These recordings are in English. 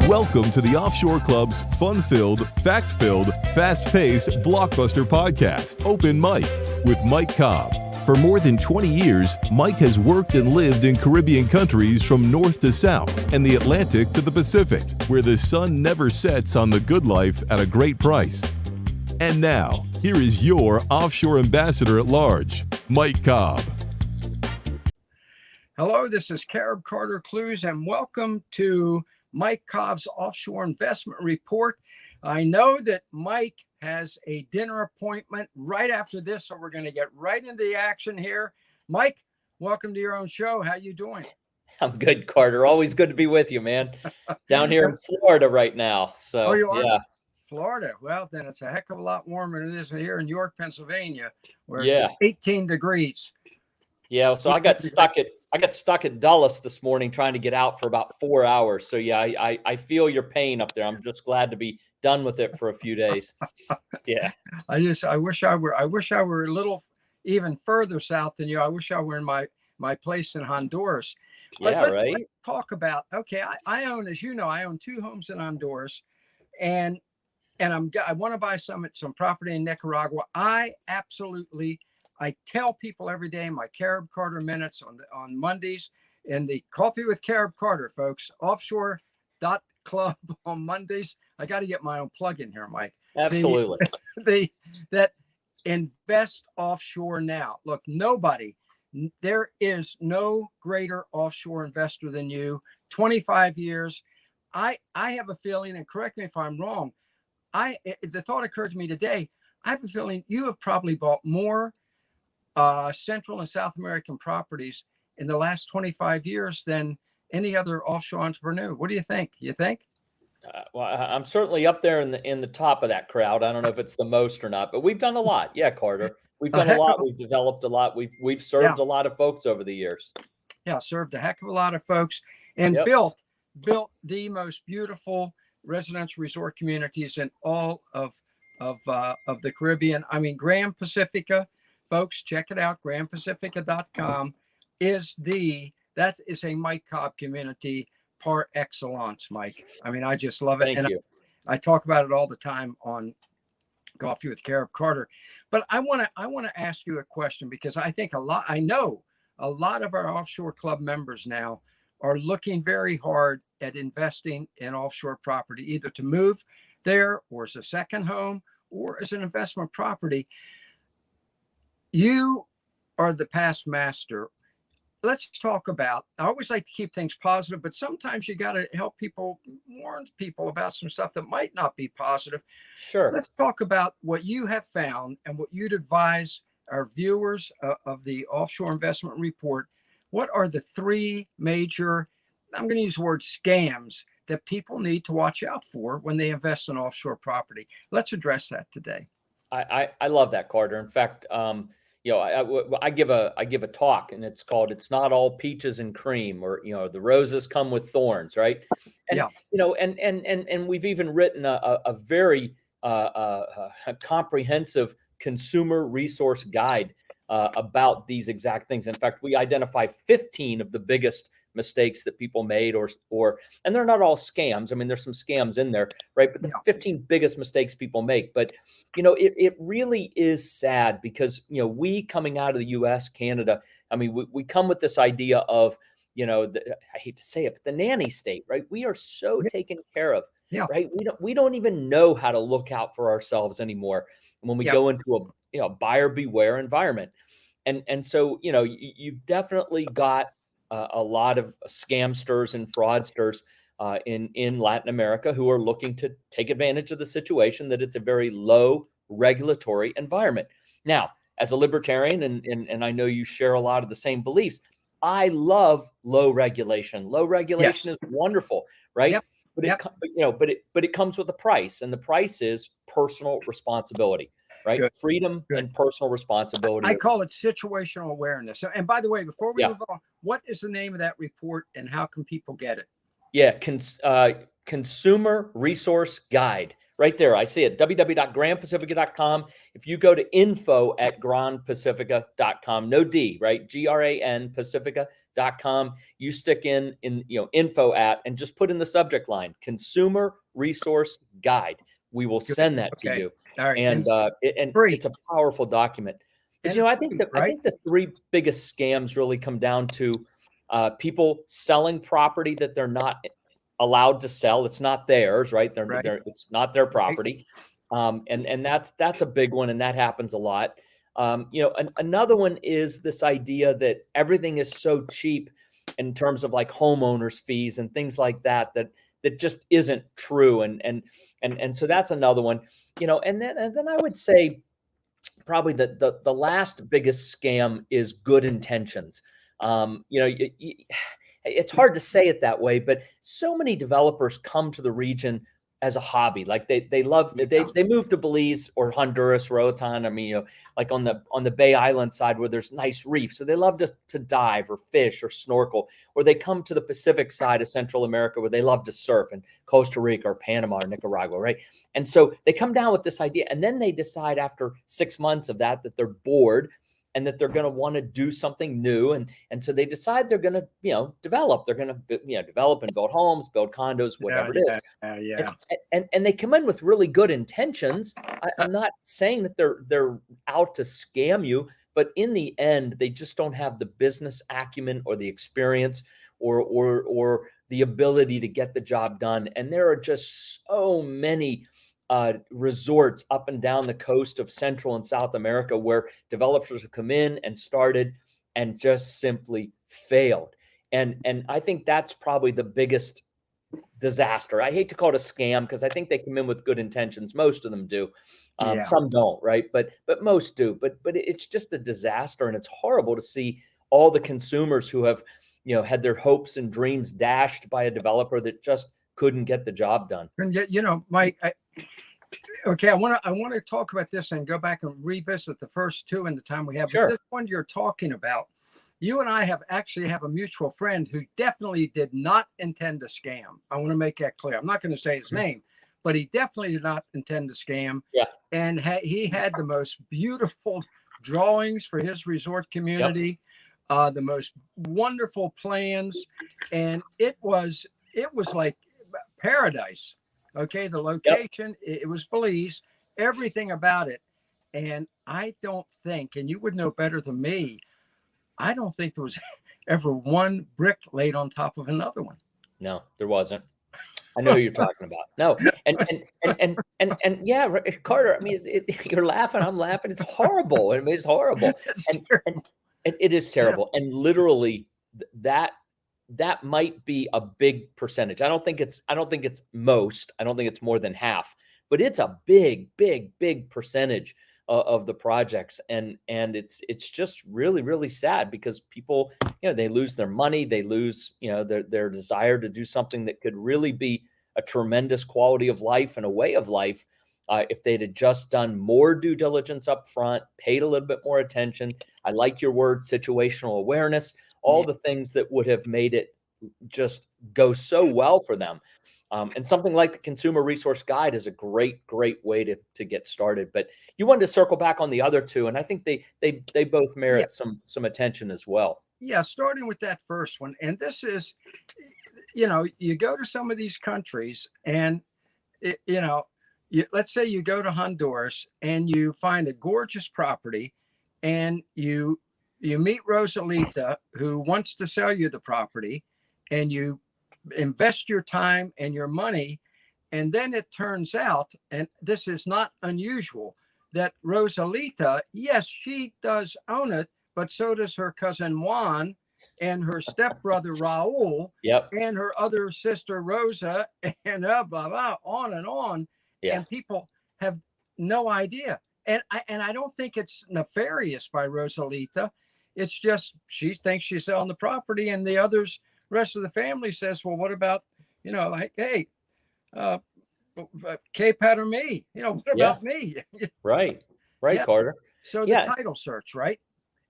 Welcome to the Offshore Club's fun-filled, fact-filled, fast-paced blockbuster podcast, Open Mike, with Mike Cobb. For more than 20 years, Mike has worked and lived in Caribbean countries from north to south and the Atlantic to the Pacific, where the sun never sets on the good life at a great price. And now, here is your offshore ambassador at large, Mike Cobb. Hello, this is Carib Carter Clues, and welcome to Mike Cobb's Offshore Investment Report. I know that Mike has a dinner appointment right after this, so we're going to get right into the action here. Mike, welcome to your own show. How you doing? I'm good, Carter. Always good to be with you, man. Down here in Florida right now. So, you are? Yeah. Florida. Well, then it's a heck of a lot warmer than it is here in York, Pennsylvania, where Yeah. it's 18 degrees. Yeah. So I got stuck at Dulles this morning trying to get out for about 4 hours. So yeah, I feel your pain up there. I'm just glad to be done with it for a few days. Yeah. I wish I were a little even further south than you. I wish I were in my place in Honduras. But Yeah, let's right. talk about, okay, I own, as you know, I own 2 homes in Honduras, and I want to buy some property in Nicaragua. I tell people every day in my Carib Carter Minutes on Mondays, and the Coffee with Carib Carter, folks, offshore.club on Mondays. I got to get my own plug in here, Mike. Absolutely. That invest offshore now. Look, there is no greater offshore investor than you. 25 years. I have a feeling, and correct me if I'm wrong, the thought occurred to me today, I have a feeling you have probably bought more Central and South American properties in the last 25 years than any other offshore entrepreneur. What do you think? You think? Well, I'm certainly up there in the top of that crowd. I don't know if it's the most or not, but we've done a lot. Yeah, Carter. We've done a lot. We've developed a lot. We've served a lot of folks over the years. Yeah, served a heck of a lot of folks, and built the most beautiful residential resort communities in all of the Caribbean. I mean, Grand Pacifica, folks, check it out. GrandPacifica.com that is a Mike Cobb community par excellence, Mike. I mean, I just love it. Thank you. I talk about it all the time on Coffee with Carib Carter. But I want to ask you a question, because I know a lot of our offshore club members now are looking very hard at investing in offshore property, either to move there or as a second home or as an investment property. You are the past master. Let's talk about, I always like to keep things positive, but sometimes you got to help people, warn people about some stuff that might not be positive. Sure. Let's talk about what you have found and what you'd advise our viewers of the Offshore Investment Report. What are the 3 major, I'm going to use the word scams, that people need to watch out for when they invest in offshore property? Let's address that today. I love that, Carter. In fact, I give a talk, and it's called "It's Not All Peaches and Cream," or the roses come with thorns, right? And and we've even written a very comprehensive consumer resource guide about these exact things. In fact, we identify 15 of the biggest mistakes that people made, and they're not all scams. I mean, there's some scams in there, right? But the 15 biggest mistakes people make. But, it really is sad, because, we coming out of the US, Canada, I mean, we come with this idea of, I hate to say it, but the nanny state, right? We are so taken care of, right? We don't even know how to look out for ourselves anymore when we go into a buyer beware environment. And so, you've definitely got a lot of scamsters and fraudsters in Latin America who are looking to take advantage of the situation, that it's a very low regulatory environment. Now, as a libertarian, and I know you share a lot of the same beliefs, I love low regulation. Low regulation is wonderful, right? Yep. But it comes with a price, and the price is personal responsibility. Right? Good. Freedom and personal responsibility. I call it situational awareness. And by the way, before we move on, what is the name of that report, and how can people get it? Yeah, Consumer Resource Guide. Right there. I see it. www.grandpacifica.com. If you go to info@grandpacifica.com, no D, right? GRAN Pacifica, hideaway.com. You stick in info at, and just put in the subject line, Consumer Resource Guide. We will send that to Okay. you. All right. And free. it's a powerful document. But And I it's think free, I think the three biggest scams really come down to people selling property that they're not allowed to sell. It's not theirs, right? It's not their property. And that's a big one, and that happens a lot. Another one is this idea that everything is so cheap in terms of like homeowners fees and things like that just isn't true. And so that's another one. And then I would say probably the last biggest scam is good intentions. It's hard to say it that way, but so many developers come to the region as a hobby. Like they love, they move to Belize or Honduras, Roatan. I mean, like on the Bay Island side where there's nice reefs. So they love to dive or fish or snorkel, or they come to the Pacific side of Central America where they love to surf, in Costa Rica or Panama or Nicaragua, right? And so they come down with this idea, and then they decide after 6 months of that they're bored and that they're going to want to do something new. And so they decide they're going to, develop. They're going to, develop and build homes, build condos, whatever it is. And they come in with really good intentions. I'm not saying that they're out to scam you, but in the end, they just don't have the business acumen or the experience or the ability to get the job done. And there are just so many resorts up and down the coast of Central and South America where developers have come in and started and just simply failed. And I think that's probably the biggest disaster. I hate to call it a scam because I think they come in with good intentions. Most of them do. Some don't, right? But most do. But it's just a disaster, and it's horrible to see all the consumers who have, had their hopes and dreams dashed by a developer that just couldn't get the job done. And Mike, okay, I want to talk about this and go back and revisit the first two in the time we have. Sure. But this one you're talking about, you and I have a mutual friend who definitely did not intend to scam. I want to make that clear. I'm not going to say his name, but he definitely did not intend to scam. Yeah. And he had the most beautiful drawings for his resort community, the most wonderful plans, and it was like paradise. Okay, the location, it was Belize, everything about it. And I don't think, and you would know better than me, I don't think there was ever one brick laid on top of another one. No, there wasn't. I know who you're talking about. No, and yeah, Carter. I mean, you're laughing. I'm laughing. It's horrible. I mean, it's horrible, and it is terrible. And literally, that might be a big percentage. I don't think it's most. I don't think it's more than half, but it's a big percentage of the projects, and it's just really, really sad because people, they lose their money, they lose, their desire to do something that could really be a tremendous quality of life and a way of life if they'd have just done more due diligence up front, paid a little bit more attention. I like your word, situational awareness, all the things that would have made it just go so well for them. And something like the Consumer Resource Guide is a great way to get started. But you wanted to circle back on the other two, and I think they both merit some attention as well. Yeah, starting with that first one. And this is, you go to some of these countries and, let's say you go to Honduras and you find a gorgeous property and you meet Rosalita, who wants to sell you the property, and you invest your time and your money. And then it turns out, and this is not unusual, that Rosalita, yes, she does own it, but so does her cousin Juan and her stepbrother Raul, and her other sister Rosa, and blah, blah, on and on. Yeah. And people have no idea. And I don't think it's nefarious by Rosalita. It's just she thinks she's selling the property, and the rest of the family says, well, what about, like, hey, K-Pat or me? What about me? Right, Carter. So the title search, right?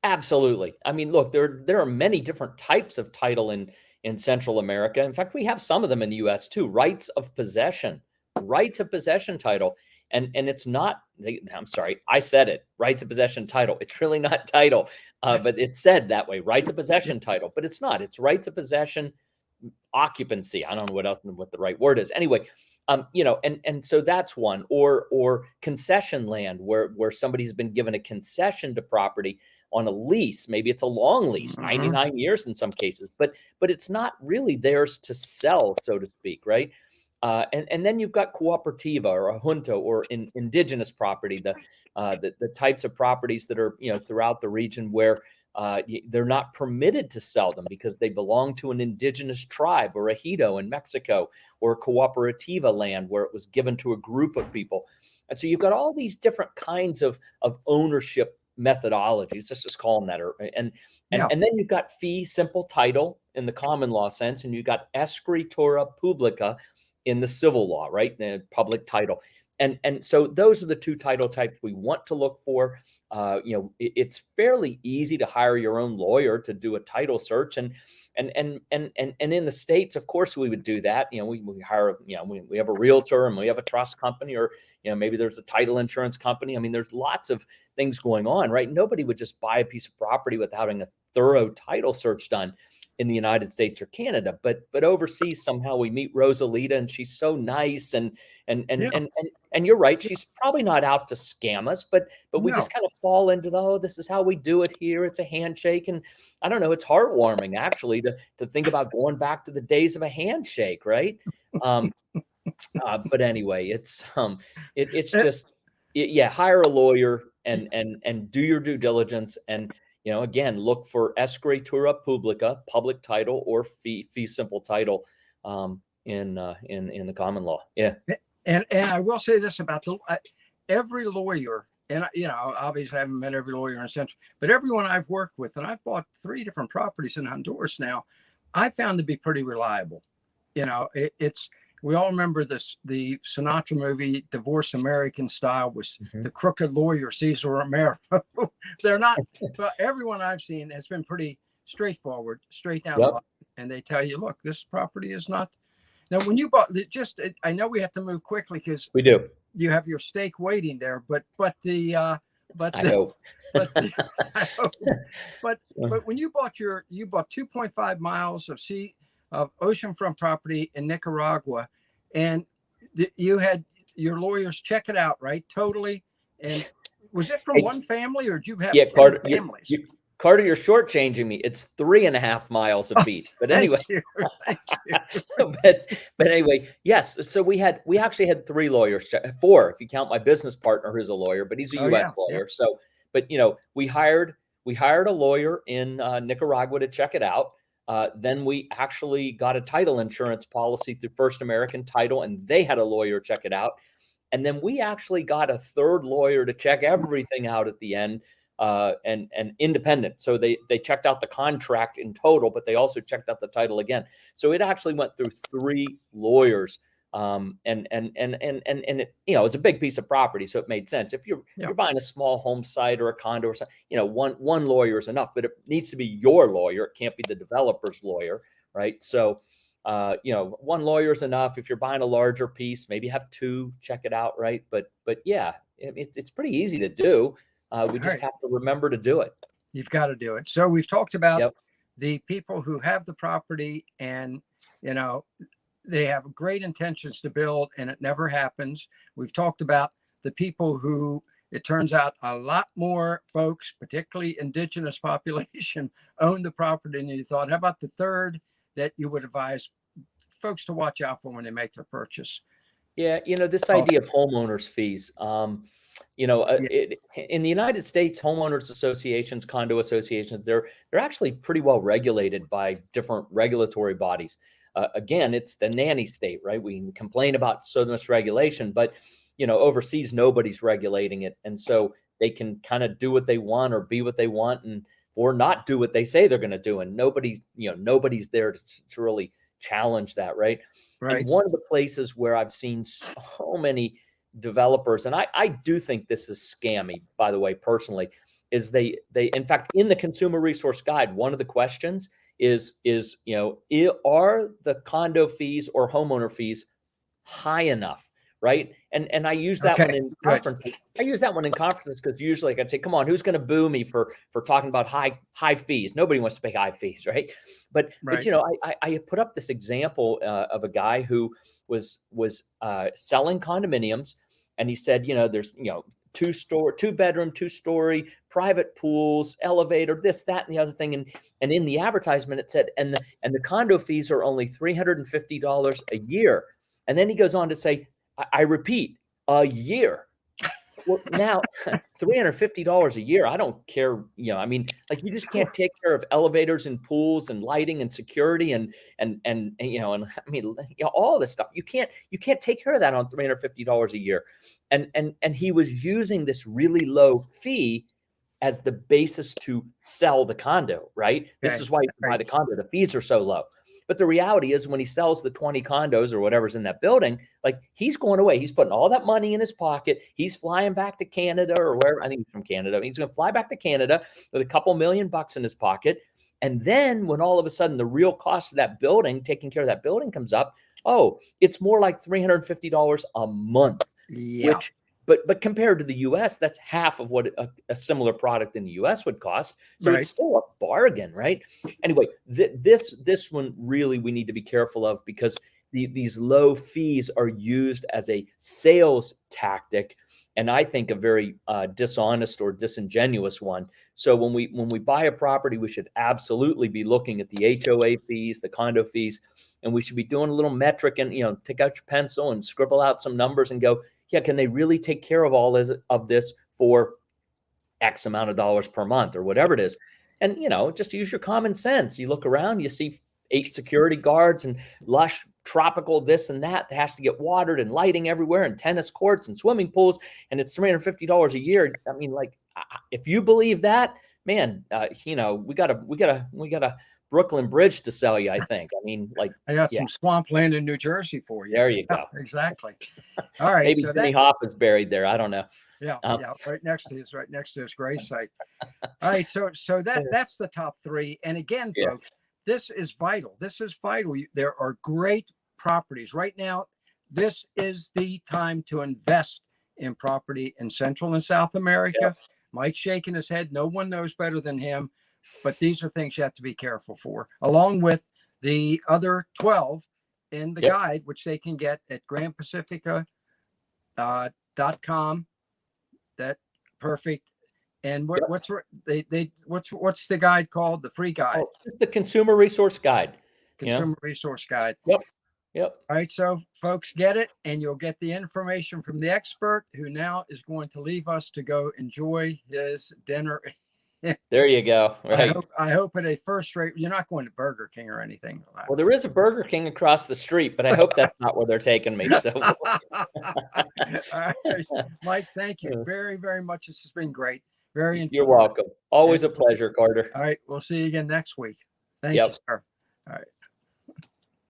Absolutely. I mean, look, there are many different types of title in Central America. In fact, we have some of them in the U.S. too. Rights of possession title. And it's not, I'm sorry, I said it, rights of possession title. It's really not title, but it's said that way, rights of possession title, but it's not. It's rights of possession occupancy. I don't know what the right word is. Anyway, and so that's one, or concession land where somebody's been given a concession to property on a lease. Maybe it's a long lease, 99 years in some cases, but it's not really theirs to sell, so to speak, right? And then you've got cooperativa or a junta or indigenous property, the types of properties that are throughout the region where they're not permitted to sell them because they belong to an indigenous tribe or a ejido in Mexico, or cooperativa land where it was given to a group of people. And so you've got all these different kinds of ownership methodologies, let's just call them that. And then you've got fee simple title in the common law sense, and you've got escritura publica in the civil law, right? The public title. And so those are the two title types we want to look for. It's fairly easy to hire your own lawyer to do a title search, and in the States, of course, we would do that. We hire, we have a realtor and we have a trust company, or maybe there's a title insurance company. I mean, there's lots of things going on, right? Nobody would just buy a piece of property without having a thorough title search done in the United States or Canada. But overseas, somehow we meet Rosalita, and she's so nice, and you're right, she's probably not out to scam us, but we just kind of fall into this is how we do it here. It's a handshake, and I don't know, it's heartwarming actually to think about going back to the days of a handshake, right? But anyway, it's just hire a lawyer and do your due diligence, and again, look for escritura publica, public title, or fee simple title in the common law. Yeah. And I will say this about every lawyer, and obviously I haven't met every lawyer in a sense, but everyone I've worked with, and I've bought 3 different properties in Honduras now, I found to be pretty reliable. We all remember the Sinatra movie, Divorce American Style, was the crooked lawyer, Cesar Romero. They're not, but everyone I've seen has been pretty straightforward, straight down the line. And they tell you, look, this property is not. Now, when you bought, I know we have to move quickly because we do. You have your steak waiting there, but I hope. But when you bought 2.5 miles of oceanfront property in Nicaragua, and you had your lawyers check it out, right? Totally. And was it from one family, or did you have 10 families? Carter, you're shortchanging me. It's 3.5 miles of beach. But anyway, Thank you. but anyway, yes. So we actually had 3 lawyers, 4 if you count my business partner who's a lawyer, but he's a U.S. lawyer. Yeah. So, but we hired a lawyer in Nicaragua to check it out. Then we actually got a title insurance policy through First American Title, and they had a lawyer check it out. And then we actually got a 3rd lawyer to check everything out at the end. And independent. So they checked out the contract in total, but they also checked out the title again. So it actually went through 3 lawyers. And it, it was a big piece of property, so it made sense. If you're buying a small home site or a condo or something, one lawyer is enough, but it needs to be your lawyer. It can't be the developer's lawyer, right? So one lawyer is enough. If you're buying a larger piece, maybe have 2 check it out, right? But yeah, it's pretty easy to do. We just have to remember to do it. You've got to do it. So we've talked about the people who have the property, and they have great intentions to build, and it never happens. We've talked about the people who, it turns out, a lot more folks, particularly indigenous population, own the property than you thought. How about the third that you would advise folks to watch out for when they make their purchase? Yeah, this idea of homeowners fees. In the United States, homeowners associations, condo associations, they're actually pretty well regulated by different regulatory bodies. Again, it's the nanny state, right? We complain about so much regulation, but overseas, nobody's regulating it, and so they can kind of do what they want or be what they want, or not do what they say they're going to do, and nobody's there to really challenge that, right? Right. And one of the places where I've seen so many developers, and I do think this is scammy, by the way, personally, is they in fact, in the consumer resource guide, one of the questions is are the condo fees or homeowner fees high enough, right? And I use that one in conferences. I use that one in conferences because usually like I'd say, come on, who's going to boo me for talking about high fees? Nobody wants to pay high fees, right? But you know, I put up this example of a guy who was selling condominiums, and he said, you know, there's, you know, 2-bedroom, 2-story, private pools, elevator, this, that, and the other thing. And in the advertisement, it said, and the condo fees are only $350 a year. And then he goes on to say, I repeat, a year. Well, now $350 a year. I don't care. You know, I mean, like you just can't take care of elevators and pools and lighting and security and you know, and I mean, you know, all this stuff. You can't take care of that on $350 a year. And he was using this really low fee as the basis to sell the condo, right? This is why you buy the condo. The fees are so low. But the reality is when he sells the 20 condos or whatever's in that building, like he's going away. He's putting all that money in his pocket. He's flying back to Canada or wherever. I think he's from Canada. He's going to fly back to Canada with a couple $1,000,000 in his pocket. And then when all of a sudden the real cost of that building, taking care of that building comes up, oh, it's more like $350 a month. Yeah. Which, but compared to the US, that's half of what a similar product in the US would cost. So it's still a bargain, right? Anyway, this one really we need to be careful of because these low fees are used as a sales tactic, and I think a very dishonest or disingenuous one. So when we buy a property, we should absolutely be looking at the HOA fees, the condo fees, and we should be doing a little metric and, you know, take out your pencil and scribble out some numbers and go, yeah, can they really take care of all of this for X amount of dollars per month or whatever it is? And, you know, just use your common sense. You look around, you see 8 security guards and lush tropical this and that has to get watered and lighting everywhere and tennis courts and swimming pools, and it's $350 a year. I mean, like, if you believe that, man, you know, we got a Brooklyn Bridge to sell you, I think. I mean, like, I got some swampland in New Jersey for you. There you go. Exactly. All right. Maybe so Jimmy Hoffa's buried there. I don't know. Yeah, right next to his grave site. All right, so that's the top 3. And again, folks, this is vital. This is vital. There are great properties right now. This is the time to invest in property in Central and South America. Mike's shaking his head. No one knows better than him. But these are things you have to be careful for, along with the other 12 in the guide, which they can get at grandpacifica.com. That perfect. And what's the guide called? The free guide. Oh, it's the Consumer Resource Guide. Consumer Resource Guide. Yep. All right, so folks, get it, and you'll get the information from the expert who now is going to leave us to go enjoy his dinner. There you go. Right. I hope at a first-rate. You're not going to Burger King or anything. Well, there is a Burger King across the street, but I hope that's not where they're taking me. So, all right. Mike, thank you very, very much. This has been great. Very informative. You're welcome. Always a pleasure, Carter. All right, we'll see you again next week. Thank you, sir. All right.